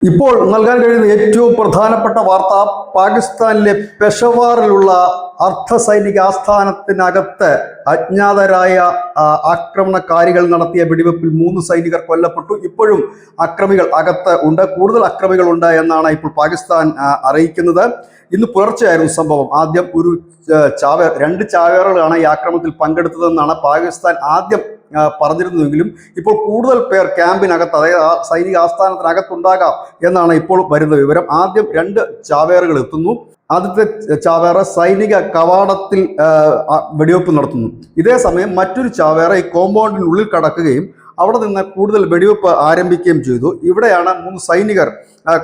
ഇപ്പോൾ നൽകാൻ കഴിയുന്ന ഏറ്റവും പ്രധാനപ്പെട്ട വാർത്ത പാകിസ്ഥാനിലെ പെഷവാറിലുള്ള അർദ്ധ സൈനിക ആസ്ഥാനത്തിനകത്ത് അജ്ഞാതരായ ആക്രമണകാരികൾ നടത്തിയ വെടിവെപ്പിൽ 3 സൈനികർ കൊല്ലപ്പെട്ടു. ഇപ്പോഴും അക്രമികൾ അകത്ത് ഉണ്ട്, കൂടുതൽ അക്രമികൾ ഉണ്ട് എന്നാണ് ഇപ്പോൾ പാകിസ്ഥാൻ അറിയിക്കുന്നത്. ഇന്ന് പുലർച്ചെയായിരുന്നു സംഭവം. ആദ്യം ഒരു രണ്ട് ചാവേറുകളാണ് ഈ ആക്രമണത്തിൽ പങ്കെടുത്തതെന്നാണ് പാകിസ്ഥാൻ ആദ്യം പറഞ്ഞിരുന്നുവെങ്കിലും ഇപ്പോൾ കൂടുതൽ പേർ ക്യാമ്പിനകത്ത്, അതായത് സൈനിക ആസ്ഥാനത്തിനകത്തുണ്ടാകാം എന്നാണ് ഇപ്പോൾ വരുന്ന വിവരം. ആദ്യം 2 ചാവേറുകൾ എത്തുന്നു. ആദ്യത്തെ ചാവേറ സൈനിക കവാടത്തിൽ വെടിവെപ്പ് നടത്തുന്നു. ഇതേ സമയം മറ്റൊരു ചാവേറ ഈ കോമ്പൗണ്ടിനുള്ളിൽ കടക്കുകയും അവിടെ നിന്ന് കൂടുതൽ വെടിവെപ്പ് ആരംഭിക്കുകയും ചെയ്തു. ഇവിടെയാണ് 3 സൈനികർ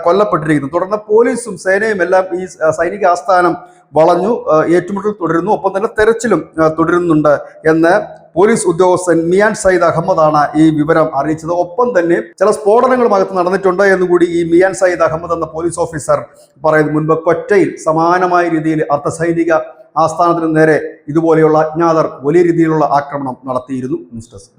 കൊല്ലപ്പെട്ടിരിക്കുന്നത്. തുടർന്ന് പോലീസും സേനയും എല്ലാം ഈ സൈനിക ആസ്ഥാനം വളഞ്ഞു. ഏറ്റുമുട്ടൽ തുടരുന്നു, ഒപ്പം തന്നെ തെരച്ചിലും തുടരുന്നുണ്ട് എന്ന് പോലീസ് ഉദ്യോഗസ്ഥൻ മിയാൻ സയ്യിദ് അഹമ്മദാണ് ഈ വിവരം അറിയിച്ചത്. ഒപ്പം തന്നെ ചില സ്ഫോടനങ്ങളും അകത്ത് നടന്നിട്ടുണ്ട് എന്നുകൂടി ഈ മിയാൻ സയ്യിദ് അഹമ്മദ് എന്ന പോലീസ് ഓഫീസർ പറയുന്നു. മുൻപ് കൊറ്റയിൽ സമാനമായ രീതിയിൽ അർദ്ധസൈനിക ആസ്ഥാനത്തിന് നേരെ ഇതുപോലെയുള്ള അജ്ഞാതർ വലിയ രീതിയിലുള്ള ആക്രമണം നടത്തിയിരുന്നു. News desk.